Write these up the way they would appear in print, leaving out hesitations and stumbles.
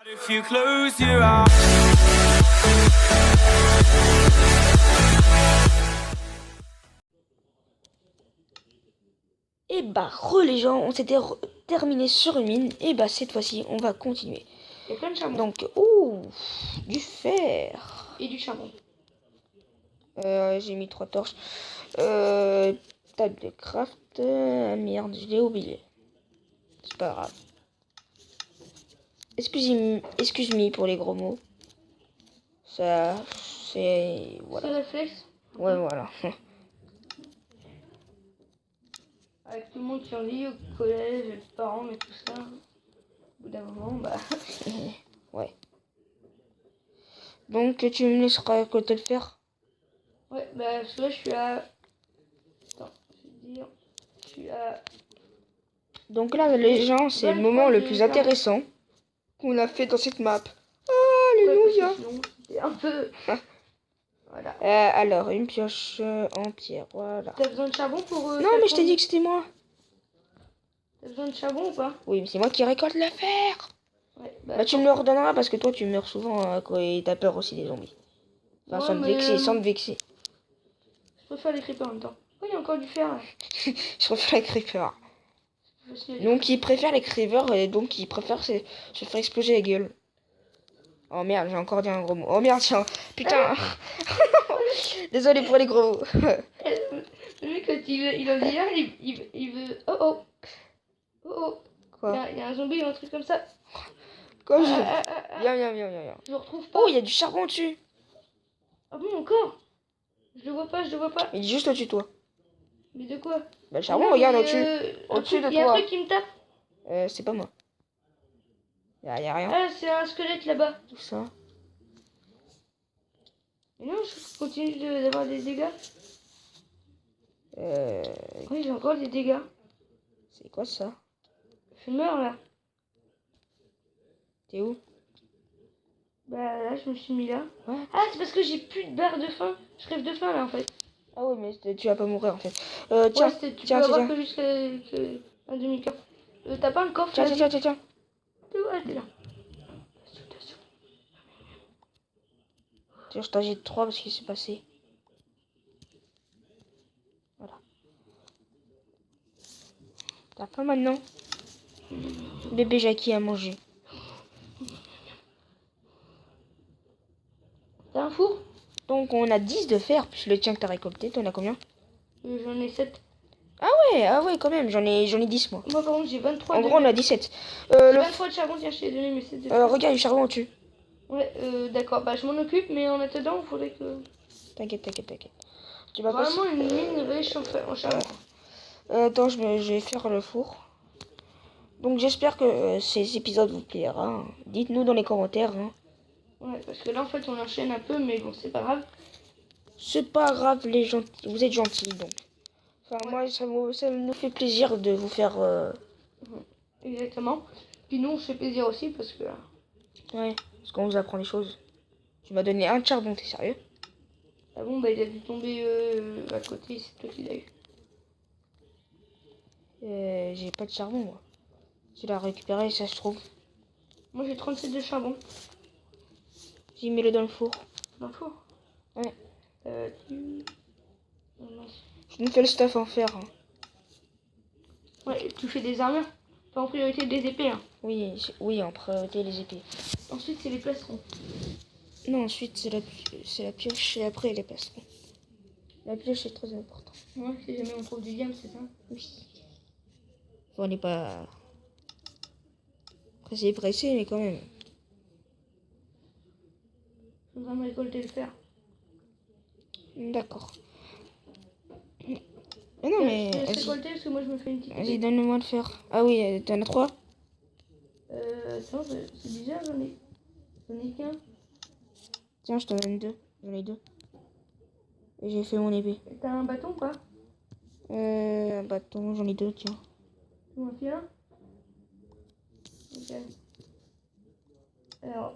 If you close your eyes. Et bah les gens, on s'était terminé sur une mine. Et bah cette fois-ci on va continuer. Il y a plein de charbon. Donc du fer. Et du charbon. J'ai mis 3 torches. Table de craft. Merde, je l'ai oublié. C'est pas grave. Excuse-moi pour les gros mots. Ça, c'est... Voilà. C'est réflexe. Ouais, voilà. Avec tout le monde qui en lit au collège, les parents, mais tout ça. Au bout d'un moment, bah... Ouais. Donc, tu me laisseras côté le fer. Ouais, bah parce que là, je suis à... Attends, je vais dire... Je suis à... Donc là, les gens, c'est le moment le plus intéressant qu'on a fait dans cette map. Alléluia. Ouais, sinon, c'est un peu... Voilà. Alors, une pioche en pierre, voilà. T'as besoin de charbon pour... Non, mais je t'ai dit que c'était moi. T'as besoin de charbon ou pas? Oui, mais c'est moi qui récolte le fer. Ouais, Bah, tu me le redonneras parce que toi, tu meurs souvent et t'as peur aussi des zombies. Enfin, ouais, sans te vexer, sans te vexer. Je préfère les creepers en même temps. Oh, il y a encore du fer, là. Je préfère les creepers. Donc, il préfère les creepers et donc, il préfère se faire exploser la gueule. Oh merde, j'ai encore dit un gros mot. Oh merde, tiens. Putain. Désolé pour les gros mots. Le mec, quand il en dit un, il veut... Oh oh. Oh oh. Quoi? Il y a un zombie ou un truc comme ça. Comme je... Viens. Je le retrouve pas. Oh, il y a du charbon dessus. Ah bon, encore? Je le vois pas. Il est juste au-dessus de toi. Mais de quoi? Bah, le charbon, Non, regarde mais, au-dessus. Au-dessus de il y a un toi. truc qui me tape. C'est pas moi. Y a rien. Ah, c'est un squelette là-bas. Tout ça. Mais non, je continue d'avoir des dégâts. Oui, j'ai encore des dégâts. C'est quoi ça? Je meurs là. T'es où? Bah là, je me suis mis là. Ouais. Ah, c'est parce que j'ai plus de barre de faim. Je crève de faim là en fait. Ah ouais, mais tu vas pas mourir en fait. Tiens, Ouais, tu peux avoir que jusqu'à un demi-cœur. T'as pas un coffre? Tiens. Ouais, t'es là. Tiens, je t'en jette 3 parce qu'il s'est passé. Voilà. T'as pas maintenant? Bébé Jackie a mangé. T'as un four? Donc on a 10 de fer, plus le tien que t'as récolté. T'en as combien? J'en ai 7. Ah ouais, quand même, j'en ai 10 moi. Moi par contre j'ai 23. En gros, on a 17. J'ai 23 de charbon, tiens, je t'ai donné mes 7 de fer. Regarde du charbon au-dessus. Ouais, d'accord, bah je m'en occupe, mais en attendant, il faudrait que... T'inquiète. Tu vas Vraiment une mine riche en charbon. Attends, je vais faire le four. Donc j'espère que ces épisodes vous plaira. Hein. Dites-nous dans les commentaires. Hein. Ouais, parce que là en fait on enchaîne un peu, mais bon, c'est pas grave. C'est pas grave, les gentils. Vous êtes gentils donc. Enfin, moi, ça nous fait plaisir de vous faire. Exactement. Puis nous, on se fait plaisir aussi parce que... Ouais, parce qu'on vous apprend des choses. Tu m'as donné un charbon, t'es sérieux? Ah bon, bah il a dû tomber à côté, c'est toi qui l'as eu. J'ai pas de charbon, moi. Tu l'as récupéré, ça se trouve. Moi j'ai 37 de charbon. J'ai mis le dans le four. Dans le four? Ouais. Oh, mince. Je nous fais le stuff en fer. Hein. Ouais, tu fais des armures. Pas en priorité des épées. Hein. Oui, en priorité les épées. Ensuite, c'est les placerons. Non, ensuite c'est la pioche et après les placerons. La pioche est très importante. Ouais, si jamais on trouve du diamant, c'est ça? Oui. Bon, on n'est pas pressé, mais quand même. Faudra me récolter le fer. D'accord. Mais non, mais. Je vais récolter parce que moi je me fais une petite. Vas-y, donne-moi le fer. Ah oui, t'en as 3? Ça, c'est bizarre, j'en ai qu'un. Tiens, je t'en donne 2. J'en ai 2. Et j'ai fait mon épée. T'as un bâton ou pas? Un bâton, j'en ai 2, tiens. Tu m'en files un? Ok. Alors,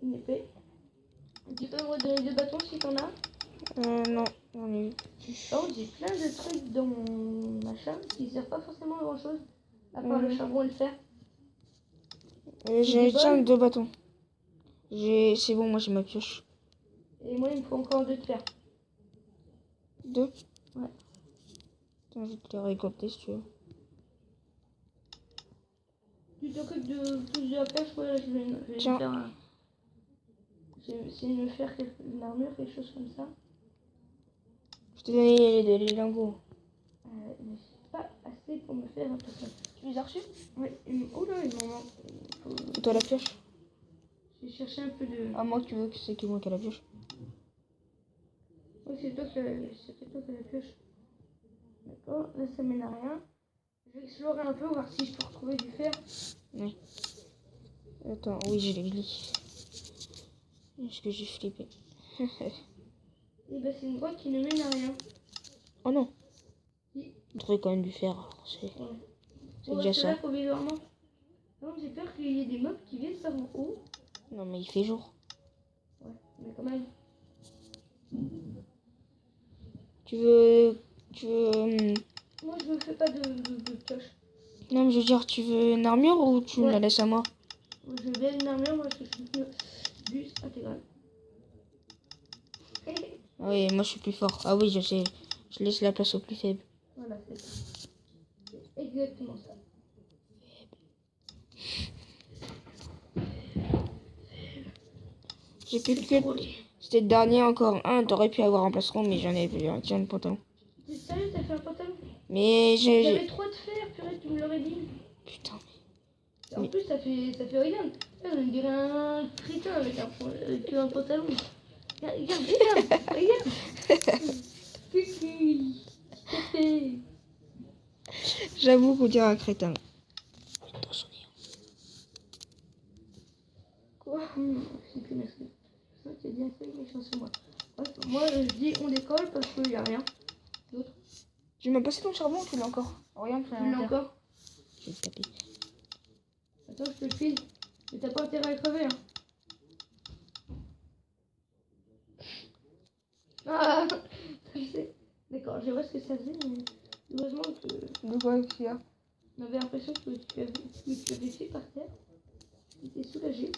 une épée. Tu peux me redonner 2 bâtons si t'en as? Non, j'en ai eu. Par contre, j'ai plein de trucs dans mon machin qui servent pas forcément à grand chose. À part le charbon et le fer. J'ai des tiens balles. 2 bâtons. C'est bon, moi j'ai ma pioche. Et moi, il me faut encore 2 de fer. 2. Ouais. Attends, je vais te les récolter si tu veux. Tu t'occupes de plus de la pêche, ouais, je vais me Tiens. faire un... Je vais essayer de me faire une armure, quelque chose comme ça. Je t'ai donné les lingots. Mais c'est pas assez pour me faire un peu ça. Tu les as reçus? Oui, oh là, il m'en manque. C'est toi la pioche? J'ai cherché un peu de... Ah, moi tu veux que c'est que moi qui ai la pioche. Oui, c'est toi qui as la pioche. D'accord, là ça mène à rien. Je vais explorer un peu, voir si je peux retrouver du fer. Oui. Attends, oui, je l'ai dit. Est-ce que j'ai flippé? Et bah c'est une grotte qui ne mène à rien. Oh non. Si. On trouvait quand même du fer. Alors c'est Ouais. c'est On déjà reste ça. là provisoirement. Non, j'ai peur qu'il y ait des mobs qui viennent par en haut. Non mais il fait jour. Ouais, mais quand même. Tu veux... Moi je me fais pas de pioche. Non mais je veux dire, tu veux une armure ou tu me la laisses à moi? Je veux bien une armure, moi je suis bus intégral. Ah oui, moi je suis plus fort. Ah oui, je sais. Je laisse la place au plus faible. Voilà, c'est ça. C'est exactement ça. J'ai plus que... C'était le dernier encore un. T'aurais pu avoir un plastron, mais j'en ai plus un. Tiens, le pantalon. T'es sérieux, t'as fait un pantalon? Mais J'avais 3 de fer, purée, tu me l'aurais dit. Putain. En plus, ça fait regarde. Regarde, on dirait un crétin avec un pantalon. Regarde. Cucu. Café. J'avoue qu'on dirait un crétin. Quoi? C'est plus merci. Ça, tu as bien fait, méchant sur moi. Bref, moi, je dis on décolle parce qu'il n'y a rien d'autre. Tu m'as passé ton charbon ou tu l'as encore? Regarde, Tu l'as encore? Je vais te taper. Attends, je te le file. Mais t'as pas intérêt à crever, hein. Ah, je sais. D'accord, je vois ce que ça faisait, mais heureusement que De quoi qu'il y a? on avait l'impression que tu avais fait par terre. J'étais soulagée.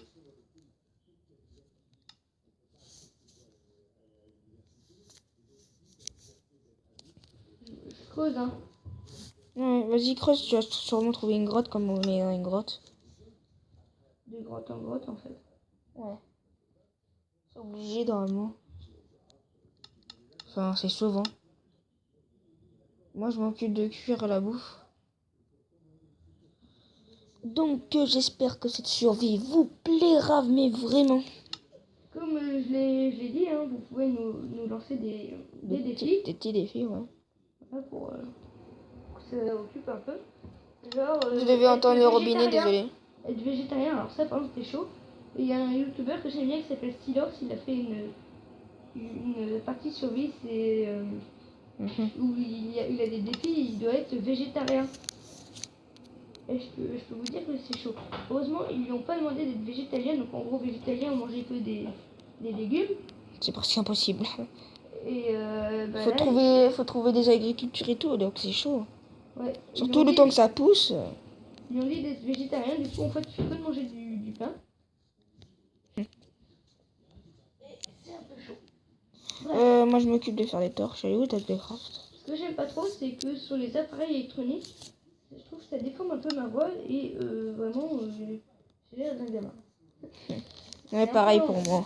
Je creuse, hein. Ouais, vas-y, creuse. Tu vas sûrement trouver une grotte comme on est dans une grotte. De grotte en grotte, en fait. Ouais. C'est obligé normalement. Enfin, c'est souvent. Moi, je m'occupe de cuire la bouffe. Donc, j'espère que cette survie vous plaira, mais vraiment. Comme je l'ai dit, hein, vous pouvez nous lancer des défis. Des petits défis, ouais. Voilà, pour que ça occupe un peu. Genre, Vous devez entendre le robinet, désolé. Être végétarien, alors ça, par exemple, c'était chaud. Et il y a un youtubeur que j'aime bien qui s'appelle Stylox, il a fait une partie survie, c'est où il a des défis, il doit être végétarien. Et je peux vous dire que c'est chaud. Heureusement, ils lui ont pas demandé d'être végétalien, donc en gros, végétalien, on mangeait que des légumes. C'est presque impossible. Et Faut trouver des agricultures et tout, donc c'est chaud. Ouais, Surtout le temps que ça pousse. Ils ont dit d'être végétarien, du coup, en fait, tu fais que de manger du pain. C'est un peu chaud. Moi, je m'occupe de faire des torches. Elle est où ta craft? Ce que j'aime pas trop, c'est que sur les appareils électroniques, je trouve que ça déforme un peu ma voix et vraiment, j'ai l'air d'un gamin. Ouais, pareil pour moi.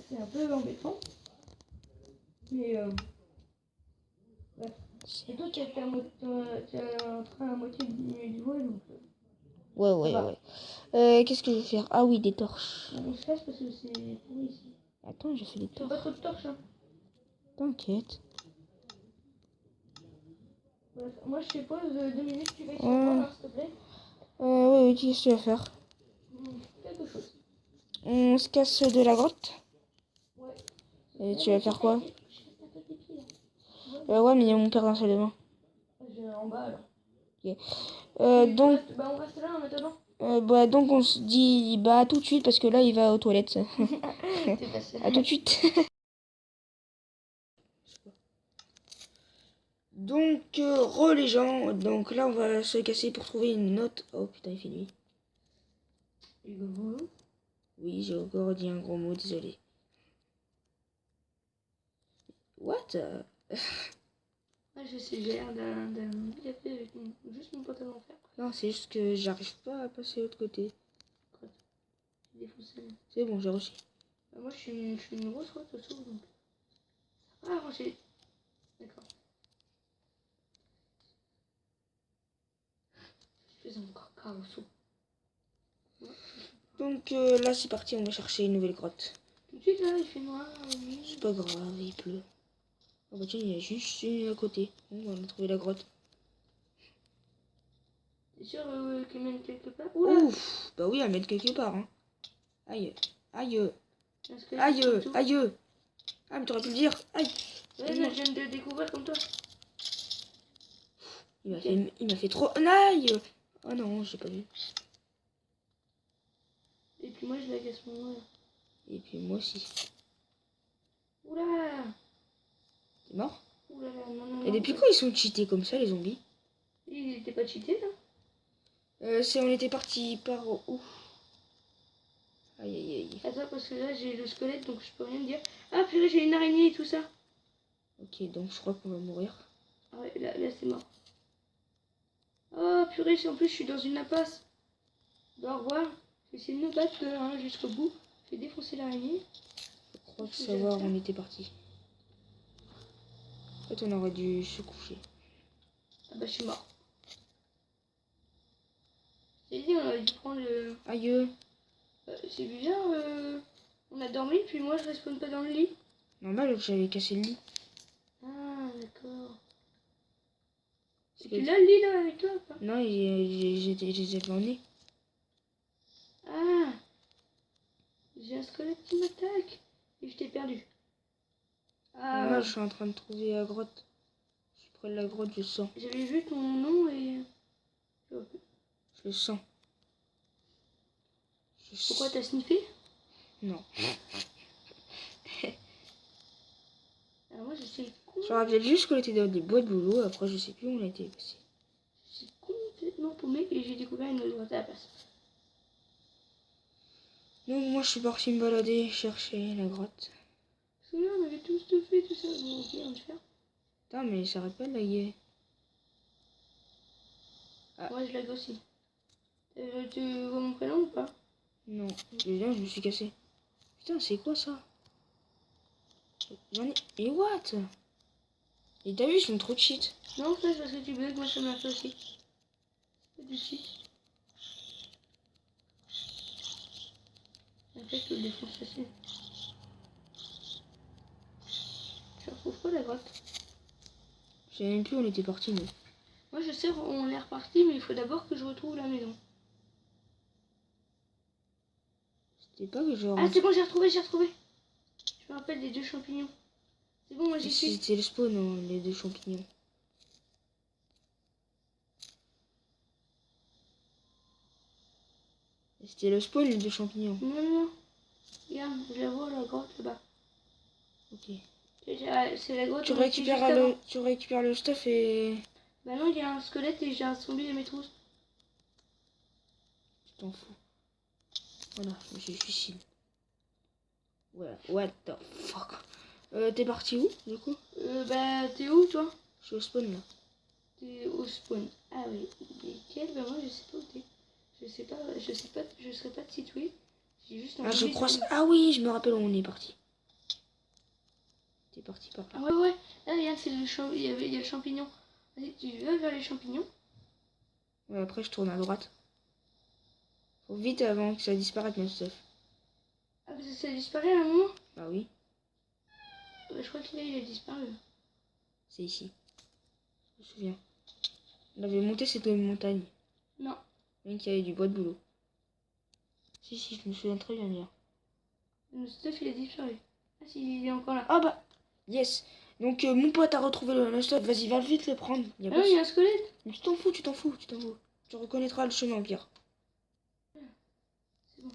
C'est un peu embêtant. Mais bref. Et toi, tu as un train à moitié diminué du vol, donc. Ouais. Qu'est-ce que je vais faire? Ah oui, des torches. On se casse parce que c'est pourri ici. Attends, je fais des Fais torches. pas trop de torches, hein. T'inquiète. Bref, moi je te pose 2 minutes, tu vas sur moi, là, s'il te plaît. Oui, qu'est-ce que tu vas faire? Quelque chose. On se casse de la grotte? Ouais. Et tu vas faire quoi? Ouais, Ouais, mais il y a mon père d'un seul de main. j'ai en bas alors. Ok. Donc, on reste là en attendant. donc on se dit bah à tout de suite parce que là il va aux toilettes. C'est facile. À tout de suite. Donc, les gens, donc là on va se casser pour trouver une note. Oh putain, il fait nuit. boulot. Oui, j'ai encore dit un gros mot, désolé. What? Ouais, je sais, j'ai l'air d'un handicapé avec juste mon pantalon en fer. Non, c'est juste que j'arrive pas à passer de l'autre côté. J'ai défoncé. C'est bon, j'ai reçu. Bah, moi, je suis une grosse route au saut, donc. Ah, ranger. D'accord. Je fais encore cas au saut. Donc là, c'est parti, on va chercher une nouvelle grotte. Tout de suite, là, il fait noir. C'est pas grave, il pleut. Oh bah tiens, il y a juste une à côté. Bon, on a trouvé la grotte. T'es sûr qu'elle mène quelque part? Oula! Ouf! Bah oui, à mettre quelque part. Hein. Aïe, aïe, aïe, aïe. Ah, mais t'aurais pu le dire. Aïe! Ouais, là, je viens de le découvrir comme toi. Il m'a fait trop. Aïe! Oh non, j'ai pas vu. Et puis moi, je lag à ce moment-là. Et puis moi aussi. Oula! T'es mort? Oula, non, non, Et non. depuis quand ils sont cheatés comme ça, les zombies? Il était pas cheaté, là? On était parti par où? Aïe, aïe, aïe. Attends, parce que là, j'ai le squelette, donc je peux rien me dire. Ah, purée, j'ai une araignée et tout ça. Ok, donc je crois qu'on va mourir. Ah ouais, là c'est mort. Oh, purée, en plus, je suis dans une impasse. Au revoir. Je vais essayer de me battre jusqu'au bout. Je vais défoncer l'araignée. Je crois que savoir où on était parti. En fait, on aurait dû se coucher. Ah bah, je suis mort. J'ai dit, on aurait dû prendre le... Aïe! c'est bizarre, on a dormi, puis moi, je respawn pas dans le lit. Normal, j'avais cassé le lit. Ah, d'accord. C'est Tu que- l'as le lit, là, avec toi ou pas? Non, j'étais devant le nez. Ah, j'ai un squelette qui m'attaque. Et je t'ai perdu. Ah, Normal, je suis en train de trouver la grotte. Je suis près de la grotte, je sens. j'avais vu ton nom et... Je le sens. Pourquoi t'as sniffé? Non. Alors moi, je sais Je me rappelle juste qu'on était dans des boîtes de boulot. Après, je sais plus où on était passé. suis complètement paumé et j'ai découvert une autre grotte à la place. Donc, moi, je suis parti me balader, chercher la grotte. Parce que là, on avait tout stuffé, tout ça. Bon, ok, on va le faire. Putain, mais ça arrête pas de laguer. Ah. Moi, je lag aussi. Tu vois mon prénom ou pas? Non, déjà, je me suis cassé. Putain, c'est quoi ça? J'en ai... Et what? Et t'as vu, ils sont trop cheat. Non, ça, c'est parce que tu bugs, moi, ça m'a fait aussi. C'est pas du cheat. En fait, je le défonce assez. Je retrouve pas la grotte. Je sais même plus où on était parti, nous. Moi, je sais, on est reparti, mais il faut d'abord que je retrouve la maison. C'était pas que genre... Ah, c'est bon, j'ai retrouvé, j'ai retrouvé. Je me rappelle des 2 champignons. C'est bon, moi, j'y suis. C'était le spawn, hein, les 2 champignons. C'était le spawn, les 2 champignons. Non, non, non. Regarde, je la vois, la grotte, là-bas. Ok. C'est la grotte. Tu où on était juste avant. récupères le stuff et... Bah non, il y a un squelette et j'ai un zombie à mes trousses. Tu t'en fous. Voilà, je me suis suicide. Voilà, what the fuck. T'es parti où, du coup? Bah, t'es où, toi? Je suis au spawn, là. T'es au spawn. Ah oui. Nickel, bah moi, je sais pas où t'es. Je serais pas de situer. J'ai juste un Ah, je zombie crois... sur moi. Ah oui, je me rappelle où on est parti. T'es parti par là. Ah ouais, ouais. Là, regarde, c'est il y a le champignon. Vas-y, tu vas vers les champignons. Ouais, après, je tourne à droite. Faut vite avant que ça disparaisse, notre stuff. Ah, parce que ça disparaît à un moment. Bah oui, Bah, je crois qu'il il a disparu. c'est ici. Je me souviens. On avait monté cette montagne. Non. Même qu'il y avait du bois de boulot. Si, je me souviens très bien bien. Le stuff, il a disparu. Ah si, il est encore là. Ah bah, yes. Donc, mon pote a retrouvé le stuff. Vas-y, va vite le prendre. Y a Ah pas non, il y a un squelette. Mais tu t'en fous, tu t'en fous, tu t'en fous. Tu reconnaîtras le chemin, au pire. C'est bon.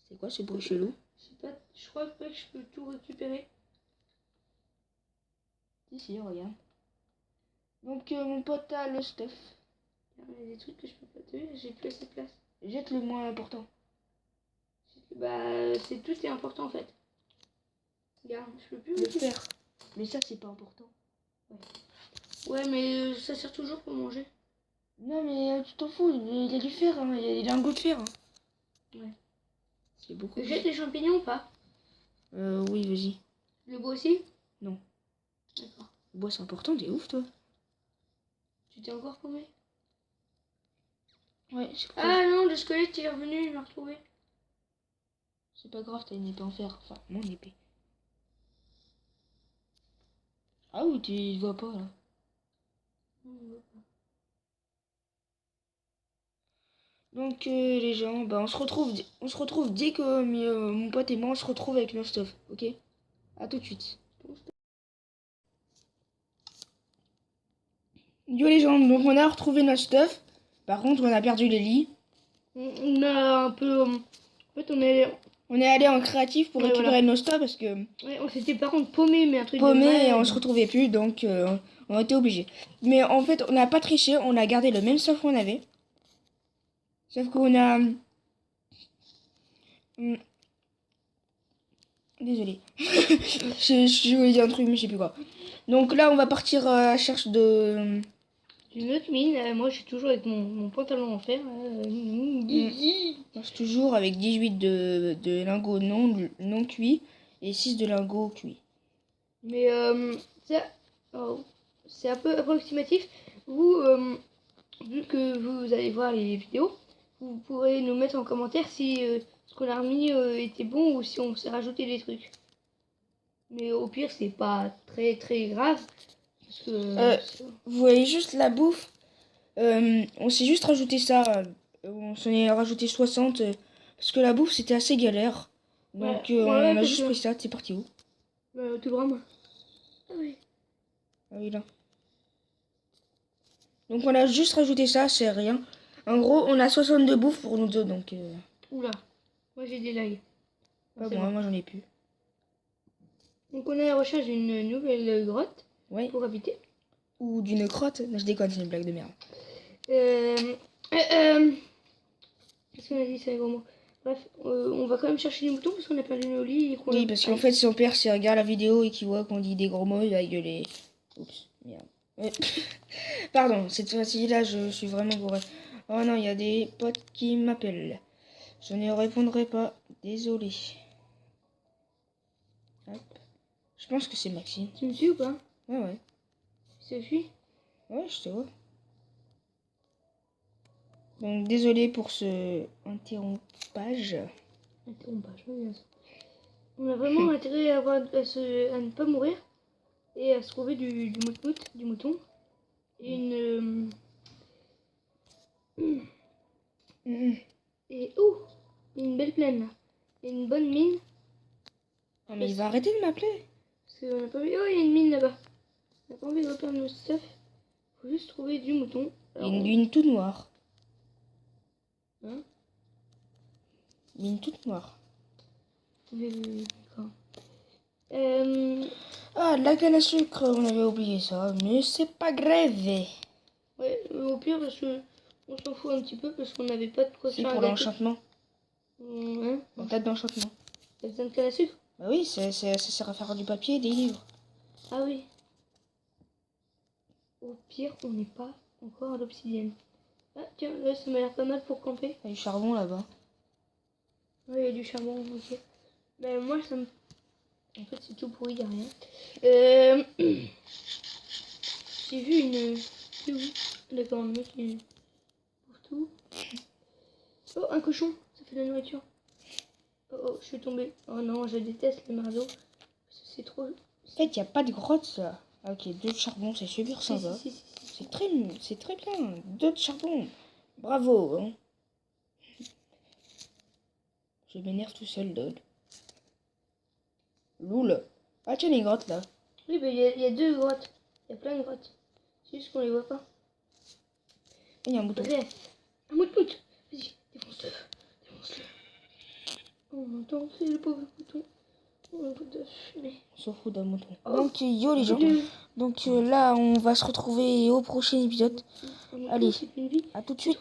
C'est quoi ce bruit chelou? Je sais pas, je crois pas que je peux tout récupérer. Si, regarde. Donc, mon pote a le stuff. Il y a des trucs que je peux pas te dire, j'ai plus assez de place. Jette le moins important. Bah, c'est tout est important en fait. Regarde, je peux plus. Le fer. Mais ça, c'est pas important. Ouais, mais ça sert toujours pour manger. Non, mais tu t'en fous. Il y a du fer, hein. Il y a des lingots de fer. Hein. Ouais. C'est beaucoup. Jette les champignons ou pas? Oui, vas-y. Le bois aussi? Non. D'accord. Le bois, c'est important. T'es ouf, toi. Tu t'es encore paumé? Ouais, c'est cool. Ah non, le squelette il est revenu, il m'a retrouvé. C'est pas grave, t'as une épée en fer. Enfin, mon épée. Ah oui, tu vois pas, là. Donc, les gens, bah, on se retrouve dès que mon pote et moi, on se retrouve avec nos stuff, ok? À tout de suite. Yo les gens, donc on a retrouvé notre stuff. Par contre, on a perdu les lits. On a un peu... en fait, On est allé en créatif pour récupérer nos stuff parce que ouais, on s'était par contre paumé, mais un truc de paumé et malade. on se retrouvait plus, donc on était obligés. Mais en fait, on n'a pas triché, on a gardé le même stuff qu'on avait. Sauf qu'on a... Désolé. je voulais dire un truc, mais je sais plus quoi. Donc là, on va partir à la recherche de... Une autre mine, moi je suis toujours avec mon pantalon en fer. Moi, je suis toujours avec 18 de lingots non cuits et 6 de lingots cuits. Mais c'est un peu approximatif. Vous, vu que vous allez voir les vidéos, vous pourrez nous mettre en commentaire si ce qu'on a remis était bon ou si on s'est rajouté des trucs. Mais au pire, c'est pas très très grave. Parce que, Vous voyez juste la bouffe. On s'est juste rajouté ça. On s'en est rajouté 60. Parce que la bouffe, c'était assez galère. Donc ouais, on a juste pris ça. C'est parti où? tout drame. Ah oui. Ah oui, là. Donc on a juste rajouté ça, c'est rien. En gros, on a 62 bouffes pour nous deux, donc... Oula, moi j'ai des lags. Pas moi j'en ai plus. Donc on est à la recherche d'une nouvelle grotte Ouais. pour habiter. Ou d'une crotte. Non, je déconne, c'est une blague de merde. Qu'est-ce qu'on a dit, c'est un gros mot. Bref, on va quand même chercher des moutons parce qu'on a perdu nos lits. Oui, parce qu'en fait, son père, s'il regarde la vidéo et qu'il voit qu'on dit des gros mots, il va gueuler. Oups, merde. Ouais. Pardon, cette fois-ci-là, je suis vraiment bourré. Oh non, il y a des potes qui m'appellent. Je ne répondrai pas. Désolé. Hop. Je pense que c'est Maxime. Tu me suis ou pas? Ouais. Tu me suis? Ouais, je te vois. Donc, désolé pour ce interrompage. Interrompage, oui. On a vraiment intérêt à ne pas mourir et à se trouver du mouton. Et et une belle plaine là. Et une bonne mine. Non, mais il va arrêter de m'appeler. Parce qu'on a pas vu. Oh, il y a une mine là-bas. On n'a pas envie de reperdre nos stuff. Faut juste trouver du mouton. Il y a une mine toute noire. Hein? Mine toute noire. D'accord. Ah, de la canne à sucre, on avait oublié ça, mais c'est pas grave. Ouais, au pire, parce que on s'en fout un petit peu parce qu'on n'avait pas de quoi C'est faire pour un gâteau. l'enchantement. Hein? En tête d'enchantement. T'as besoin de canne à sucre? Bah oui, ça sert à faire du papier et des livres. Ah oui. Au pire, on n'est pas encore à l'obsidienne. Ah tiens, là ça m'a l'air pas mal pour camper. Il y a du charbon là-bas. Ouais, il y a du charbon, ok. Mais moi, ça me... En fait, c'est tout pourri, y a rien. J'ai vu une... C'est où? D'accord, le mec, il est partout. Oh, un cochon, ça fait de la nourriture. Oh, je suis tombée. Oh non, je déteste les marteaux. C'est trop... En fait, il n'y a pas de grotte là. Ok, 2 de charbon, c'est super sympa. Si. C'est très bien. 2 de charbon. Bravo. Hein. Je m'énerve tout seul, dog. Loul. Ah, tiens, les grottes là. Oui, mais il y a 2 grottes. Il y a plein de grottes. C'est juste qu'on les voit pas. Il y a un bouton. Bref. Un mouton. Vas-y, défonce-le. On entend, c'est le pauvre mouton. Un bout de fumée. On s'en fout d'un mouton. Oh. Donc yo les gens. Donc là on va se retrouver au prochain épisode. Allez, à tout de suite.